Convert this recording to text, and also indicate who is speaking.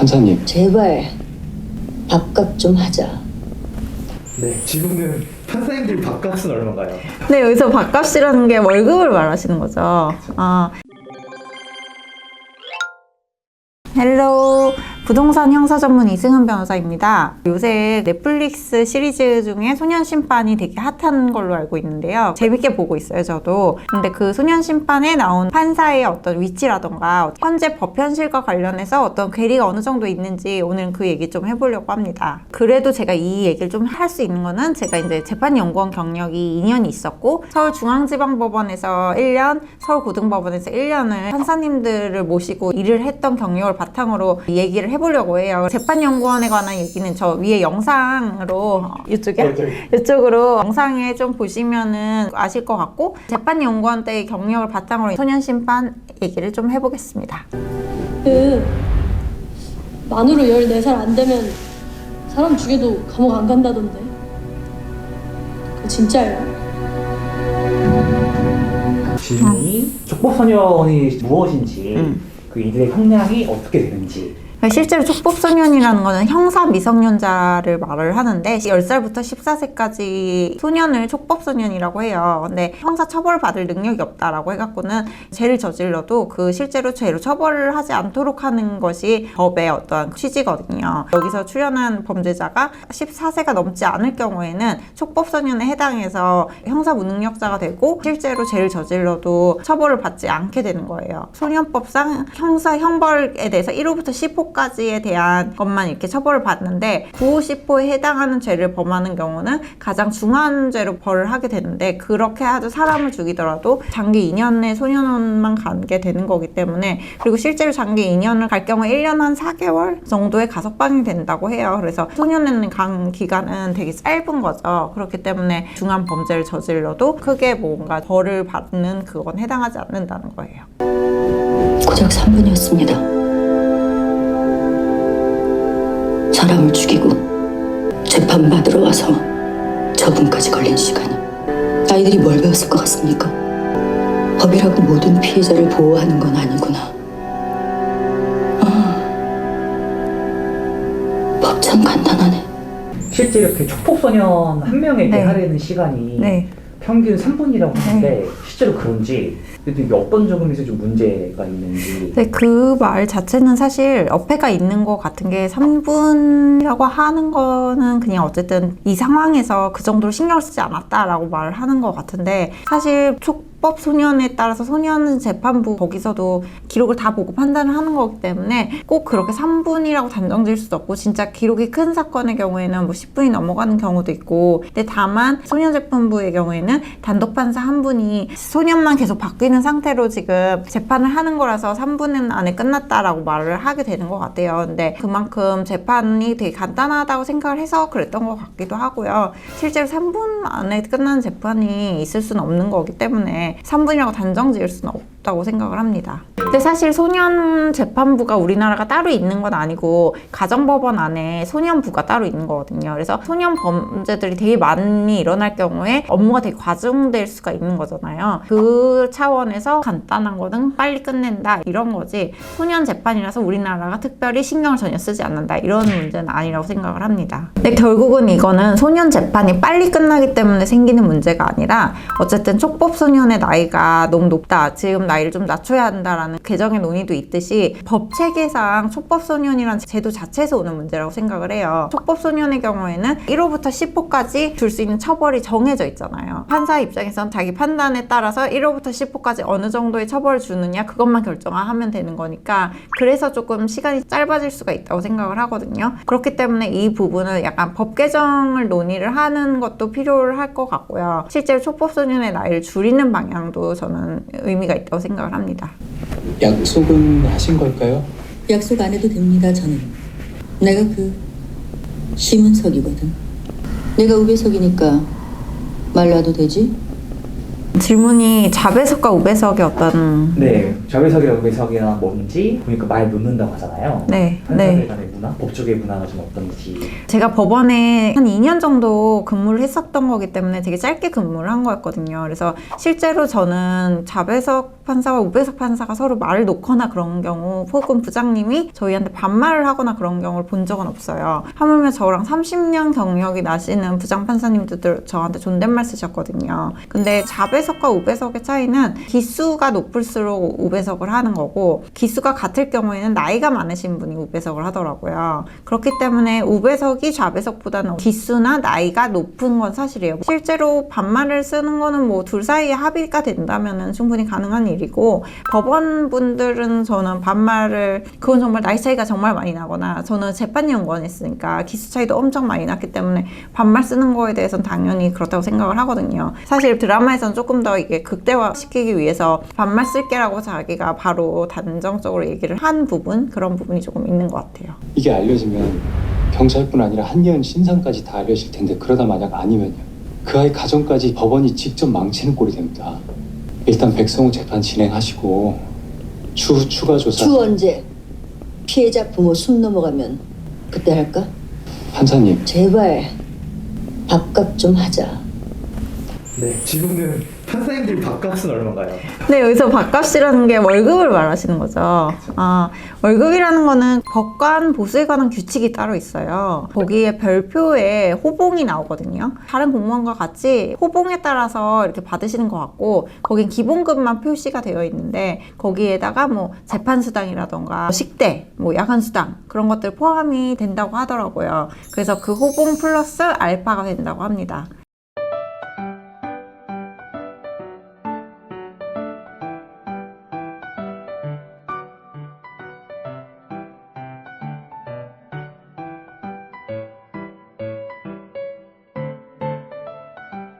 Speaker 1: 판사님.
Speaker 2: 제발 밥값 좀 하자.
Speaker 3: 네, 질문은 판사님들 밥값은 얼마인가요?
Speaker 4: 네, 여기서 밥값이라는 게 월급을 말하시는 거죠. 아. 헬로, 부동산 형사 전문 이승은 변호사입니다. 요새 넷플릭스 시리즈 중에 소년심판이 되게 핫한 걸로 알고 있는데요. 재밌게 보고 있어요, 저도. 근데 그 소년심판에 나온 판사의 어떤 위치라던가 현재 법 현실과 관련해서 어떤 괴리가 어느 정도 있는지 오늘은 그 얘기 좀 해보려고 합니다. 그래도 제가 이 얘기를 좀 할 수 있는 거는 제가 이제 재판연구원 경력이 2년이 있었고 서울중앙지방법원에서 1년, 서울고등법원에서 1년을 판사님들을 모시고 일을 했던 경력을 바탕으로 얘기를 해보려고 해요. 재판연구원에 관한 얘기는 저 위에 영상으로 이쪽으로 영상에 좀 보시면은 아실 것 같고 재판연구원 때의 경력을 바탕으로 소년심판 얘기를 좀 해보겠습니다.
Speaker 5: 만으로 14살 안 되면 사람 죽여도 감옥 안 간다던데. 그거 진짜예요?
Speaker 3: 질문이 촉법소년이 무엇인지 그 이들의 형량이 어떻게 되는지.
Speaker 4: 실제로 촉법소년이라는 거는 형사 미성년자를 말을 하는데 10살부터 14세까지 소년을 촉법소년이라고 해요. 근데 형사 처벌을 받을 능력이 없다라고 해갖고는 죄를 저질러도 그 실제로 죄로 처벌을 하지 않도록 하는 것이 법의 어떤 취지거든요. 여기서 출연한 범죄자가 14세가 넘지 않을 경우에는 촉법소년에 해당해서 형사 무능력자가 되고 실제로 죄를 저질러도 처벌을 받지 않게 되는 거예요. 소년법상 형사 형벌에 대해서 1호부터 10호 까지에 대한 것만 이렇게 처벌을 받는데 9호, 10호에 해당하는 죄를 범하는 경우는 가장 중한 죄로 벌을 하게 되는데 그렇게 아주 사람을 죽이더라도 장기 2년의 소년원만 가게 되는 거기 때문에 그리고 실제로 장기 2년을 갈 경우에 1년 한 4개월 정도의 가석방이 된다고 해요. 그래서 소년에는 간 기간은 되게 짧은 거죠. 그렇기 때문에 중한 범죄를 저질러도 크게 뭔가 벌을 받는 그건 해당하지 않는다는 거예요.
Speaker 2: 고작 3분이었습니다. 사람을 죽이고 재판받으러 와서 저분까지 걸린 시간이. 아이들이 뭘 배웠을 것 같습니까? 법이라고 모든 피해자를 보호하는 건 아니구나. 법 참 간단하네.
Speaker 3: 실제 이렇게 촉법소년 한 명에게
Speaker 4: 네.
Speaker 3: 하려는 시간이
Speaker 4: 네.
Speaker 3: 평균 3분이라고 하는데 실제로 그런지 이게 어떤 점에서 좀 문제가 있는지.
Speaker 4: 네, 그 말 자체는 사실 어폐가 있는 것 같은 게 3분이라고 하는 거는 그냥 어쨌든 이 상황에서 그 정도로 신경을 쓰지 않았다라고 말을 하는 것 같은데 사실 촉법 소년에 따라서 소년 재판부 거기서도 기록을 다 보고 판단을 하는 거기 때문에 꼭 그렇게 3분이라고 단정 지을 수도 없고 진짜 기록이 큰 사건의 경우에는 뭐 10분이 넘어가는 경우도 있고 근데 다만 소년 재판부의 경우에는 단독 판사 한 분이 소년만 계속 바뀌는 상태로 지금 재판을 하는 거라서 3분 안에 끝났다라고 말을 하게 되는 것 같아요. 근데 그만큼 재판이 되게 간단하다고 생각을 해서 그랬던 것 같기도 하고요. 실제로 3분 안에 끝나는 재판이 있을 수는 없는 거기 때문에 3분이라고 단정 지을 수는 없다고 생각을 합니다. 근데 사실 소년 재판부가 우리나라가 따로 있는 건 아니고 가정법원 안에 소년부가 따로 있는 거거든요. 그래서 소년 범죄들이 되게 많이 일어날 경우에 업무가 되게 과중될 수가 있는 거잖아요. 그 차원에서 간단한 거는 빨리 끝낸다 이런 거지 소년 재판이라서 우리나라가 특별히 신경을 전혀 쓰지 않는다 이런 문제는 아니라고 생각을 합니다. 근데 결국은 이거는 소년 재판이 빨리 끝나기 때문에 생기는 문제가 아니라 어쨌든 촉법소년의 나이가 너무 높다. 지금 나이를 좀 낮춰야 한다라는 개정의 논의도 있듯이 법 체계상 촉법소년이라는 제도 자체에서 오는 문제라고 생각을 해요. 촉법소년의 경우에는 1호부터 10호까지 줄 수 있는 처벌이 정해져 있잖아요. 판사 입장에선 자기 판단에 따라서 1호부터 10호까지 어느 정도의 처벌을 주느냐 그것만 결정하면 되는 거니까 그래서 조금 시간이 짧아질 수가 있다고 생각을 하거든요. 그렇기 때문에 이 부분은 약간 법 개정을 논의를 하는 것도 필요할 것 같고요. 실제로 촉법소년의 나이를 줄이는 방향도 저는 의미가 있다고 생각을 합니다.
Speaker 1: 약속은 하신 걸까요?
Speaker 2: 약속 안 해도 됩니다. 저는 내가 그 심은석이거든. 내가 우배석이니까 말 놔도 되지?
Speaker 4: 질문이 자배석과 우배석의 어떤
Speaker 3: 네, 자배석이랑 우배석이나 뭔지 보니까 말 놓는다고 하잖아요.
Speaker 4: 네,
Speaker 3: 판사들
Speaker 4: 네.
Speaker 3: 간의 문화, 법조계 문화가 좀 어떤지.
Speaker 4: 제가 법원에 한 2년 정도 근무를 했었던 거기 때문에 되게 짧게 근무를 한 거였거든요. 그래서 실제로 저는 자배석 판사와 우배석 판사가 서로 말을 놓거나 그런 경우, 혹은 부장님이 저희한테 반말을 하거나 그런 경우를 본 적은 없어요. 하물며 저랑 30년 경력이 나시는 부장 판사님들도 저한테 존댓말 쓰셨거든요. 근데 자배석과 우배석의 차이는 기수가 높을수록 우배석을 하는 거고, 기수가 같을 경우에는 나이가 많으신 분이 우배석을 하더라고요. 그렇기 때문에 우배석이 좌배석보다는 기수나 나이가 높은 건 사실이에요. 실제로 반말을 쓰는 거는 뭐 둘 사이에 합의가 된다면 충분히 가능한 일이고, 법원분들은 저는 반말을, 그건 정말 나이 차이가 정말 많이 나거나, 저는 재판연구원 했으니까 기수 차이도 엄청 많이 났기 때문에 반말 쓰는 거에 대해서는 당연히 그렇다고 생각을 하거든요. 사실 드라마에서는 조금 더 이게 극대화 시키기 위해서 반말 쓸게라고 자기가 바로 단정적으로 얘기를 한 부분, 그런 부분이 조금 있는 것 같아요.
Speaker 1: 이게 알려지면 경찰뿐 아니라 한예은 신상까지 다 알려질 텐데, 그러다 만약 아니면요, 그 아이 가정까지 법원이 직접 망치는 꼴이 됩니다. 일단 백성우 재판 진행하시고 추가 조사.
Speaker 2: 추 언제? 피해자 부모 숨 넘어가면 그때 할까?
Speaker 1: 판사님,
Speaker 2: 제발 밥값 좀 하자.
Speaker 3: 네, 질문은 판사님들 밥값은 얼마인가요?
Speaker 4: 근데 여기서 밥값이라는 게 월급을 말하시는 거죠. 월급이라는 거는 법관 보수에 관한 규칙이 따로 있어요. 거기에 별표에 호봉이 나오거든요. 다른 공무원과 같이 호봉에 따라서 이렇게 받으시는 것 같고, 거긴 기본급만 표시가 되어 있는데, 거기에다가 뭐 재판수당이라던가 식대, 뭐 야간수당, 그런 것들 포함이 된다고 하더라고요. 그래서 그 호봉 플러스 알파가 된다고 합니다.